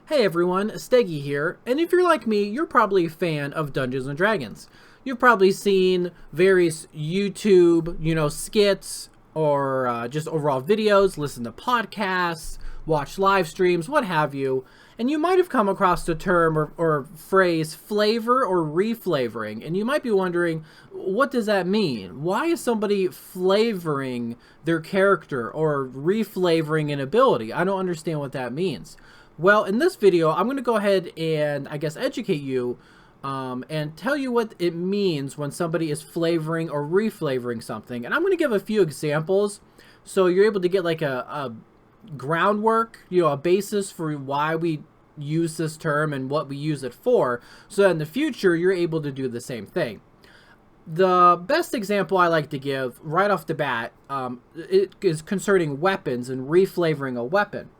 Hey everyone, Steggy here, and if you're like me, you're probably a fan of Dungeons & Dragons. You've probably seen various YouTube, skits, or just overall videos, listen to podcasts, watch live streams, what have you, and you might have come across the term or phrase flavor or reflavoring, and you might be wondering, what does that mean? Why is somebody flavoring their character or reflavoring an ability? I don't understand what that means. Well, in this video, I'm going to go ahead and, educate you and tell you what it means when somebody is flavoring or reflavoring something. And I'm going to give a few examples so you're able to get like a groundwork, a basis for why we use this term and what we use it for, so that in the future, you're able to do the same thing. The best example I like to give right off the bat it is concerning weapons and reflavoring a weapon.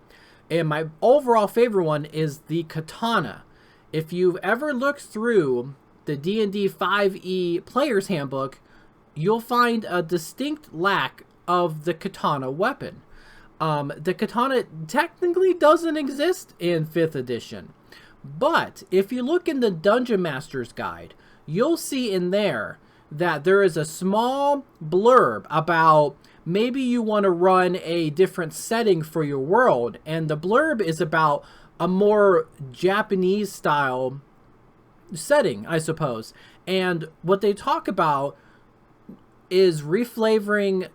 And my overall favorite one is the Katana. If you've ever looked through the D&D 5e Player's Handbook, you'll find a distinct lack of the Katana weapon. The Katana technically doesn't exist in 5th edition. But if you look in the Dungeon Master's Guide, you'll see in there that there is a small blurb about maybe you want to run a different setting for your world, and the blurb is about a more Japanese style setting, I suppose. And what they talk about is reflavoring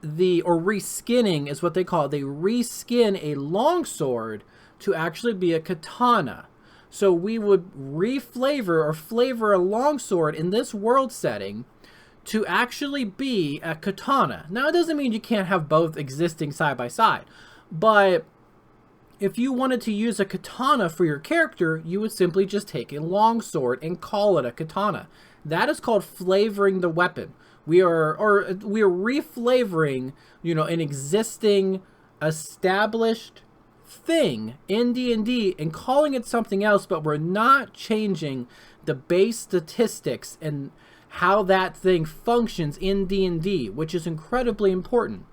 or reskinning is what they call it. They reskin a longsword to actually be a katana. So we would reflavor or flavor a longsword in this world setting to actually be a katana. Now, it doesn't mean you can't have both existing side by side, but if you wanted to use a katana for your character, you would simply just take a longsword and call it a katana. That is called flavoring the weapon. We are reflavoring, an existing, established thing in D&D and calling it something else, but we're not changing the base statistics and how that thing functions in D&D, which is incredibly important.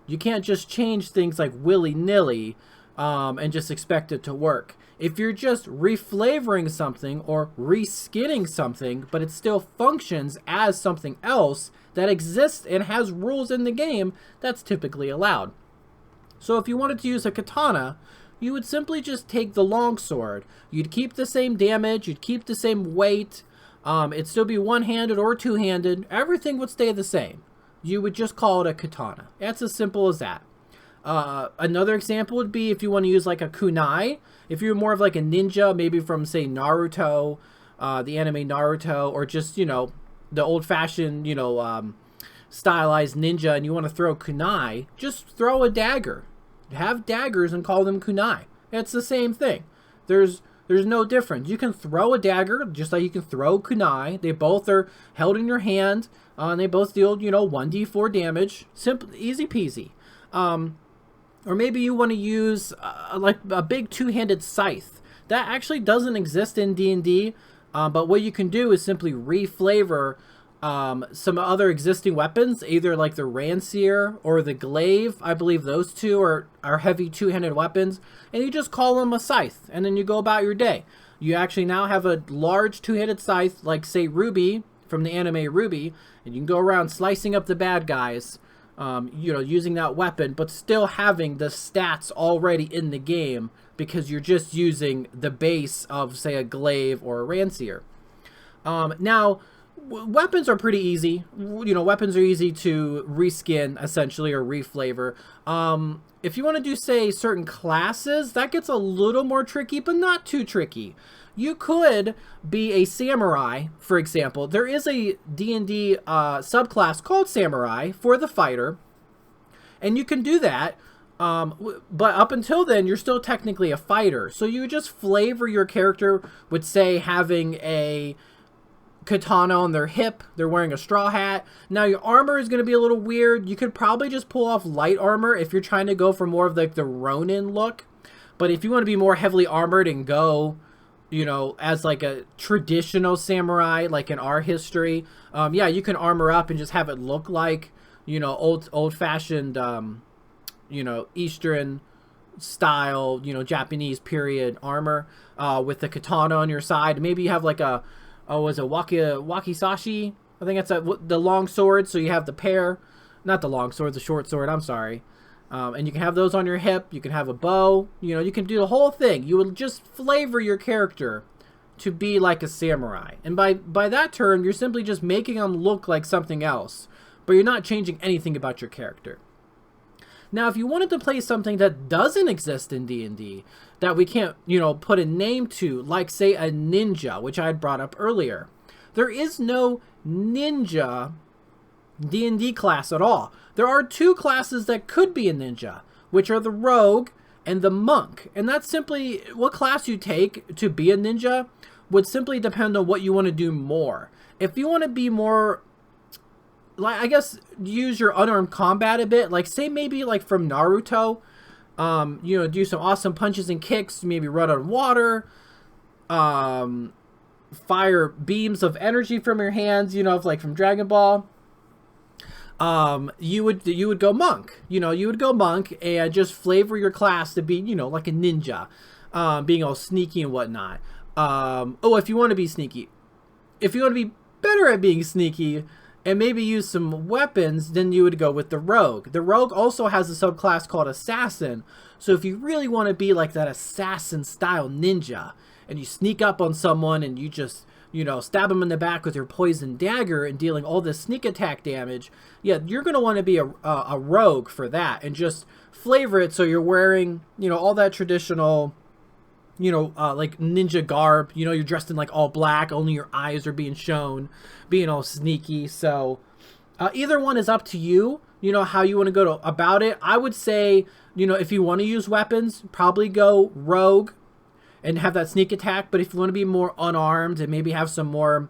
You can't just change things like willy-nilly and just expect it to work. If you're just reflavoring something or reskinning something, but it still functions as something else that exists and has rules in the game, that's typically allowed. So if you wanted to use a katana, you would simply just take the longsword. You'd keep the same damage, you'd keep the same weight, it'd still be one-handed or two-handed. Everything would stay the same. You would just call it a katana. That's as simple as that. Another example would be if you want to use like a kunai. If you're more of like a ninja, maybe from say Naruto, the anime Naruto, or just, the old-fashioned, stylized ninja, and you want to throw kunai, just throw a dagger. Have daggers and call them kunai. It's the same thing. There's no difference. You can throw a dagger just like you can throw kunai. They both are held in your hand, and they both deal, 1d4 damage. Simple, easy peasy. Or maybe you want to use like a big two-handed scythe. That actually doesn't exist in D&D, but what you can do is simply reflavor some other existing weapons, either like the rancier or the glaive. I believe those two are heavy two-handed weapons, and you just call them a scythe, and then you go about your day. You actually now have a large two-handed scythe, like say Ruby from the anime Ruby, and you can go around slicing up the bad guys, using that weapon, but still having the stats already in the game because you're just using the base of, say, a glaive or a rancier. Now, weapons are pretty easy. Weapons are easy to reskin, essentially, or reflavor. If you want to do, say, certain classes, that gets a little more tricky, but not too tricky. You could be a samurai, for example. There is a D&D subclass called samurai for the fighter, and you can do that. But up until then, you're still technically a fighter. So you just flavor your character with, say, having a katana on their hip. They're wearing a straw hat. Now, your armor is going to be a little weird. You could probably just pull off light armor if you're trying to go for more of like the Ronin look. But if you want to be more heavily armored and go, as like a traditional samurai, like in our history, yeah, you can armor up and just have it look like, old-fashioned, Eastern style, Japanese period armor, with the katana on your side. Maybe you have like a, was it wakizashi? I think that's the long sword. So you have the pair, not the long sword, the short sword. I'm sorry. And you can have those on your hip. You can have a bow. You can do the whole thing. You will just flavor your character to be like a samurai. And by that term, you're simply just making them look like something else. But you're not changing anything about your character. Now, if you wanted to play something that doesn't exist in D&D, that we can't, put a name to, like, say, a ninja, which I had brought up earlier. There is no ninja D&D class at all. There are two classes that could be a ninja, which are the rogue and the monk. And that's simply what class you take to be a ninja would simply depend on what you want to do more. If you want to be more, like, I guess, use your unarmed combat a bit, like, say maybe like from Naruto, do some awesome punches and kicks, maybe run on water, fire beams of energy from your hands, like from Dragon Ball. You would go monk. You would go monk and just flavor your class to be, like a ninja, being all sneaky and whatnot. If you want to be sneaky, if you want to be better at being sneaky and maybe use some weapons, then you would go with the rogue. The rogue also has a subclass called assassin. So if you really want to be like that assassin style ninja and you sneak up on someone and you just, stab them in the back with your poison dagger and dealing all this sneak attack damage, yeah, you're going to want to be a rogue for that and just flavor it so you're wearing, all that traditional, like ninja garb. You're dressed in like all black, only your eyes are being shown, being all sneaky. So either one is up to you, how you want to go about it. I would say, if you want to use weapons, probably go rogue and have that sneak attack. But if you want to be more unarmed and maybe have some more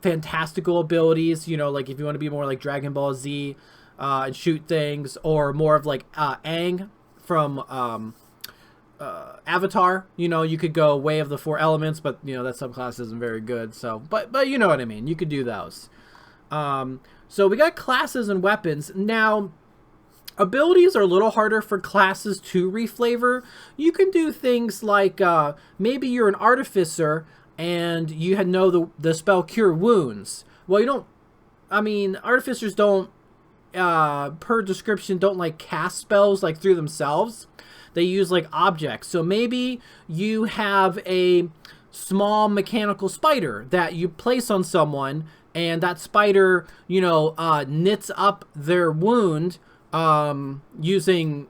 fantastical abilities, like if you want to be more like Dragon Ball Z and shoot things, or more of like Aang from Avatar, you could go Way of the Four Elements, but that subclass isn't very good. So, but you know what I mean. You could do those. So we got classes and weapons now. Abilities are a little harder for classes to reflavor. You can do things like maybe you're an artificer and you know the spell Cure Wounds. Well, you don't. I mean, artificers don't, per description, don't like cast spells like through themselves. They use like objects. So maybe you have a small mechanical spider that you place on someone, and that spider, knits up their wound using,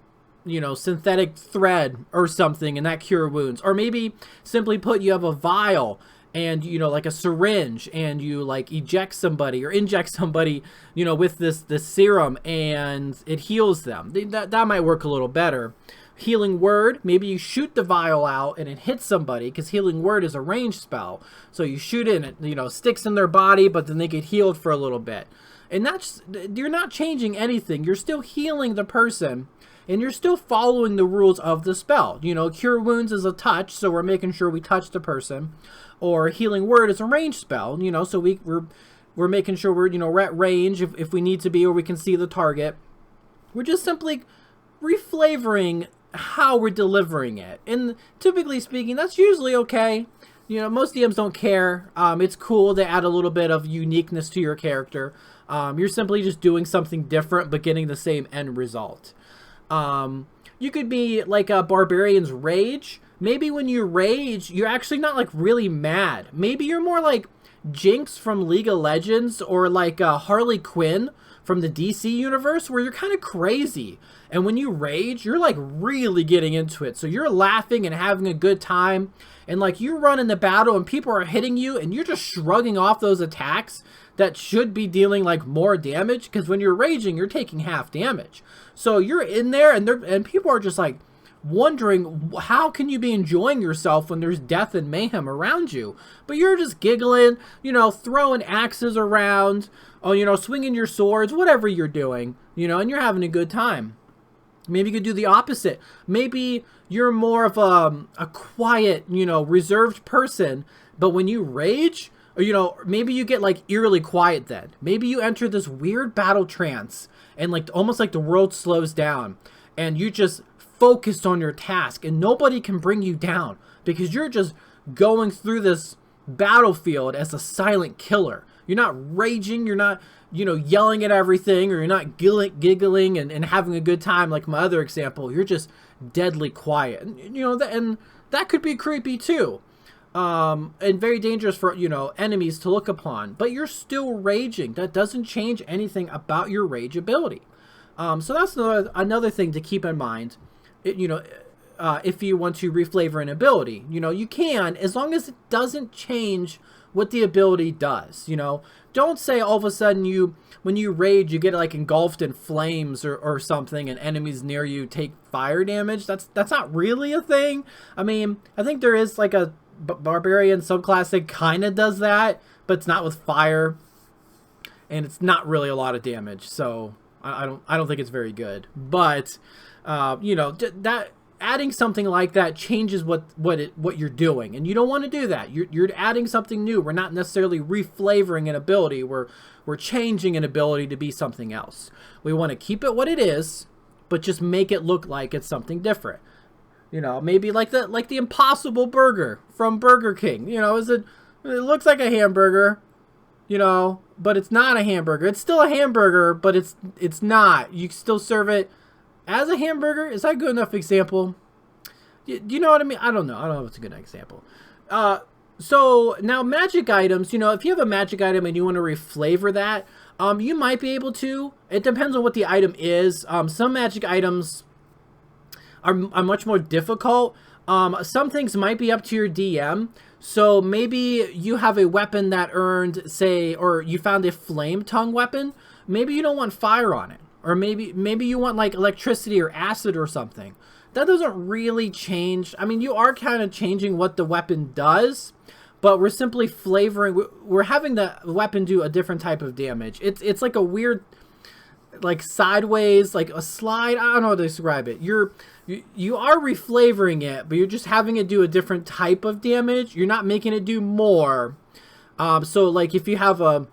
synthetic thread or something, and that cure wounds. Or maybe simply put, you have a vial and, like a syringe, and you like eject somebody or inject somebody, with this serum, and it heals them. That might work a little better. Healing Word, maybe you shoot the vial out and it hits somebody, because Healing Word is a ranged spell. So you shoot it and it, sticks in their body, but then they get healed for a little bit. And you're not changing anything. You're still healing the person, and you're still following the rules of the spell. Cure Wounds is a touch, so we're making sure we touch the person. Or Healing Word is a ranged spell, so we're making sure we're at range if we need to be, or we can see the target. We're just simply reflavoring how we're delivering it, and typically speaking, that's usually okay. Most DMs don't care. It's cool to add a little bit of uniqueness to your character. You're simply just doing something different but getting the same end result. You could be like a barbarian's rage. Maybe when you rage, you're actually not like really mad. Maybe you're more like Jinx from League of Legends, or like Harley Quinn from the DC universe, where you're kind of crazy. And when you rage, you're like really getting into it. So you're laughing and having a good time. And like you run in the battle and people are hitting you and you're just shrugging off those attacks that should be dealing like more damage. Because when you're raging, you're taking half damage. So you're in there and people are just like wondering, how can you be enjoying yourself when there's death and mayhem around you? But you're just giggling, throwing axes around, swinging your swords, whatever you're doing, and you're having a good time. Maybe you could do the opposite. Maybe you're more of a quiet, reserved person, but when you rage, or, maybe you get like eerily quiet then. Maybe you enter this weird battle trance and like almost like the world slows down and you just focused on your task, and nobody can bring you down because you're just going through this battlefield as a silent killer. You're not raging, you're not, yelling at everything, or you're not giggling and having a good time like my other example. You're just deadly quiet. And that could be creepy too. And very dangerous for, enemies to look upon. But you're still raging. That doesn't change anything about your rage ability. So that's another thing to keep in mind. If you want to reflavor an ability, you can, as long as it doesn't change what the ability does. Don't say all of a sudden when you rage, you get like engulfed in flames or something, and enemies near you take fire damage. That's not really a thing. I mean, I think there is like a barbarian subclass that kind of does that, but it's not with fire, and it's not really a lot of damage. So I don't think it's very good. But that adding something like that changes what you're doing, and you don't want to do that. You're adding something new. We're not necessarily reflavoring an ability. We're changing an ability to be something else. We want to keep it what it is, but just make it look like it's something different. Maybe like the Impossible Burger from Burger King. It looks like a hamburger, but it's not a hamburger. It's still a hamburger, but it's not. You still serve it as a hamburger. Is that a good enough example? Do you know what I mean? I don't know if it's a good example. So now magic items, if you have a magic item and you want to reflavor that, you might be able to. It depends on what the item is. Some magic items are much more difficult. Some things might be up to your DM. So maybe you have a weapon that earned, say, or you found a flame tongue weapon. Maybe you don't want fire on it. Or maybe you want like electricity or acid or something. That doesn't really change. I mean, you are kind of changing what the weapon does, but we're simply flavoring. We're having the weapon do a different type of damage. It's like a weird, like sideways, like a slide. I don't know how to describe it. You are reflavoring it, but you're just having it do a different type of damage. You're not making it do more. So like if you have a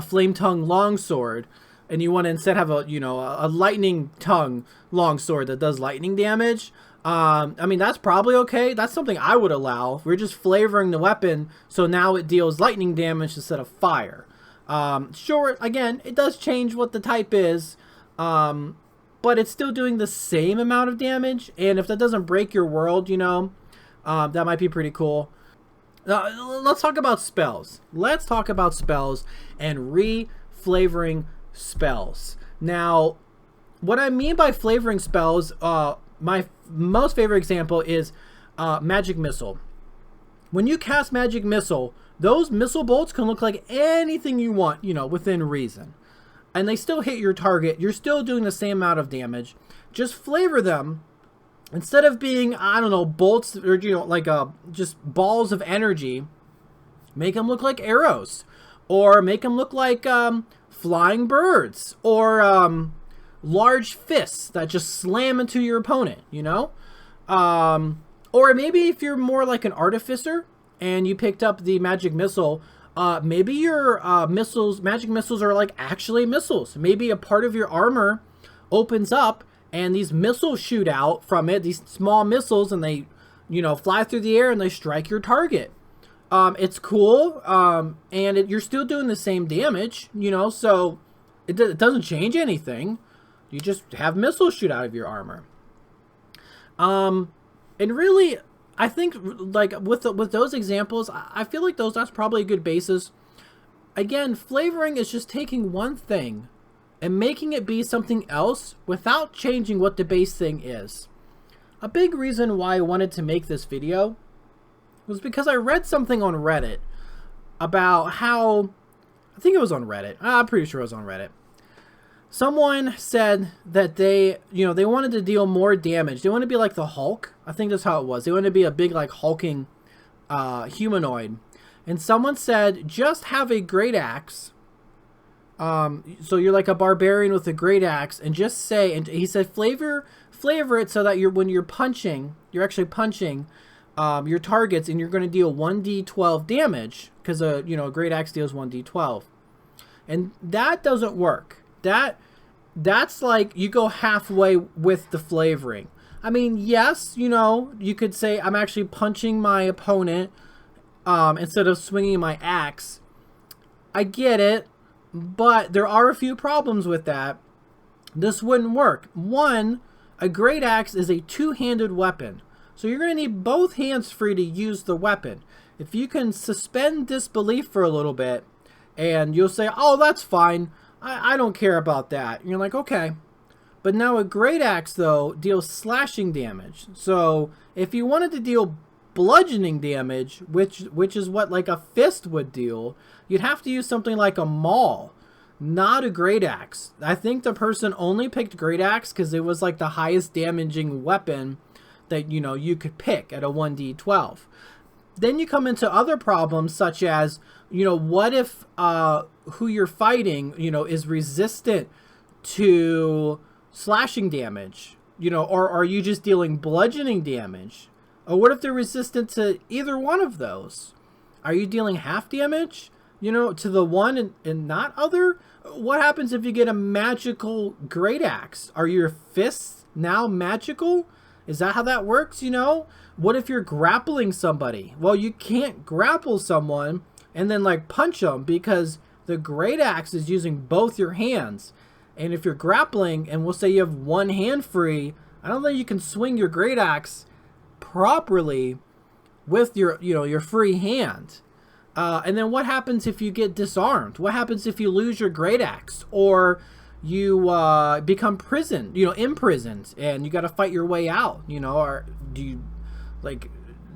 flame tongue longsword, and you want to instead have a lightning tongue longsword that does lightning damage, I mean, that's probably okay. That's something I would allow. We're just flavoring the weapon, so now it deals lightning damage instead of fire. Sure, again, it does change what the type is, but it's still doing the same amount of damage, and if that doesn't break your world, that might be pretty cool. Let's talk about spells. Let's talk about spells and reflavoring spells. Now, what I mean by flavoring spells, my most favorite example is Magic Missile. When you cast Magic Missile, those missile bolts can look like anything you want, within reason. And they still hit your target. You're still doing the same amount of damage. Just flavor them. Instead of being, bolts or, just balls of energy, make them look like arrows. Or make them look like flying birds, or large fists that just slam into your opponent, or maybe if you're more like an artificer and you picked up the magic missile, maybe your magic missiles are like actually missiles. Maybe a part of your armor opens up and these missiles shoot out from it, these small missiles, and they fly through the air and they strike your target. It's cool, and you're still doing the same damage, so it doesn't change anything. You just have missiles shoot out of your armor. And really, I think, like, with those examples, I feel like that's probably a good basis. Again, flavoring is just taking one thing and making it be something else without changing what the base thing is. A big reason why I wanted to make this video was because I read something on Reddit about how, I think it was on Reddit. I'm pretty sure it was on Reddit. Someone said that they wanted to deal more damage. They want to be like the Hulk. I think that's how it was. They want to be a big, like, hulking humanoid. And someone said, just have a great axe. So you're like a barbarian with a great axe, and just say, and he said, flavor it so that when you're punching, you're actually punching your targets, and you're going to deal 1d12 damage, because a great axe deals 1d12. And that doesn't work. That that's like you go halfway with the flavoring. I mean, yes, you know, you could say I'm actually punching my opponent instead of swinging my axe. I get it, but there are a few problems with that. This wouldn't work. One, a great axe is a two-handed weapon, so you're going to need both hands free to use the weapon. If you can suspend disbelief for a little bit, and you'll say, oh, that's fine, I don't care about that. And you're like, okay. But now a great axe, though, deals slashing damage. So if you wanted to deal bludgeoning damage, which is what like a fist would deal, you'd have to use something like a maul, not a great axe. I think the person only picked great axe because it was like the highest damaging weapon that, you know, you could pick at a 1d12. Then you come into other problems such as, you know, what if who you're fighting, you know, is resistant to slashing damage, you know, or are you just dealing bludgeoning damage? Or what if they're resistant to either one of those? Are you dealing half damage, you know, to the one and not other? What happens if you get a magical great axe? Are your fists now magical? Is that how that works, you know? What if you're grappling somebody? Well, you can't grapple someone and then like punch them because the great axe is using both your hands. And if you're grappling and we'll say you have one hand free, I don't think you can swing your great axe properly with your, you know, your free hand. And then what happens if you get disarmed? What happens if you lose your great axe or you become imprisoned and you got to fight your way out, you know? Or do you, like,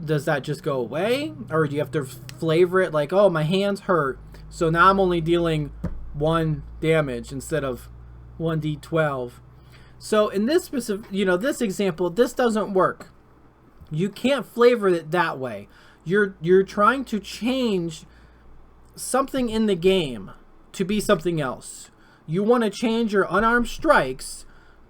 does that just go away? Or do you have to flavor it like, oh, my hands hurt, so now I'm only dealing 1 damage instead of 1d12. So in this specific, you know, this example, this doesn't work. You can't flavor it that way. You're trying to change something in the game to be something else. You want to change your unarmed strikes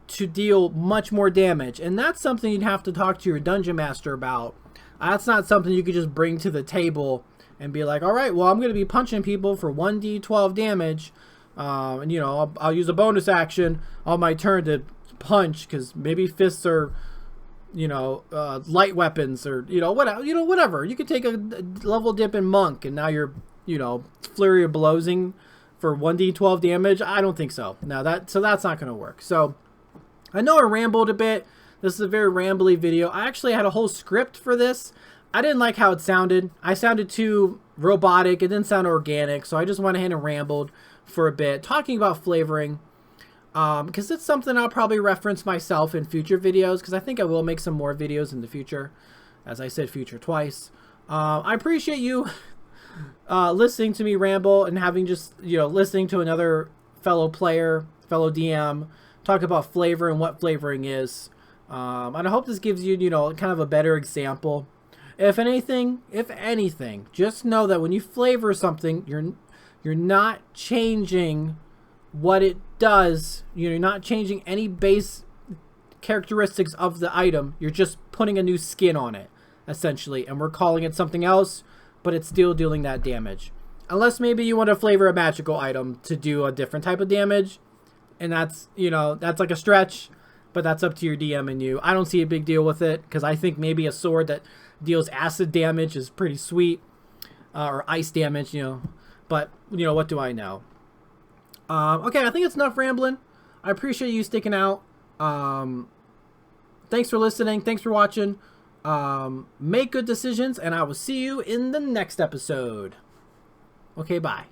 to deal much more damage, and that's something you'd have to talk to your dungeon master about. That's not something you could just bring to the table and be like, all right, well, I'm going to be punching people for 1d12 damage, and you know, I'll use a bonus action on my turn to punch because maybe fists are, you know, light weapons, or you know, whatever. You could take a level dip in monk, and now you're, you know, flurry of blowsing for 1d12 damage. I don't think so. Now that's not going to work. So I know I rambled a bit. This is a very rambly video. I actually had a whole script for this. I didn't like how it sounded. I sounded too robotic. It didn't sound organic. So I just went ahead and rambled for a bit talking about flavoring. Because it's something I'll probably reference myself in future videos, because I think I will make some more videos in the future. As I said, future twice. I appreciate you listening to me ramble and having just, you know, listening to another fellow player, fellow DM, talk about flavor and what flavoring is. And I hope this gives you, you know, kind of a better example. If anything, just know that when you flavor something, you're not changing what it does. You're not changing any base characteristics of the item. You're just putting a new skin on it, essentially, and we're calling it something else, but it's still dealing that damage. Unless maybe you want to flavor a magical item to do a different type of damage, and that's, you know, that's like a stretch, but that's up to your DM and you. I don't see a big deal with it, because I think maybe a sword that deals acid damage is pretty sweet, or ice damage, you know, but, you know, what do I know? Okay, I think it's enough rambling. I appreciate you sticking out. Thanks for listening. Thanks for watching. Make good decisions, and I will see you in the next episode. Okay, bye.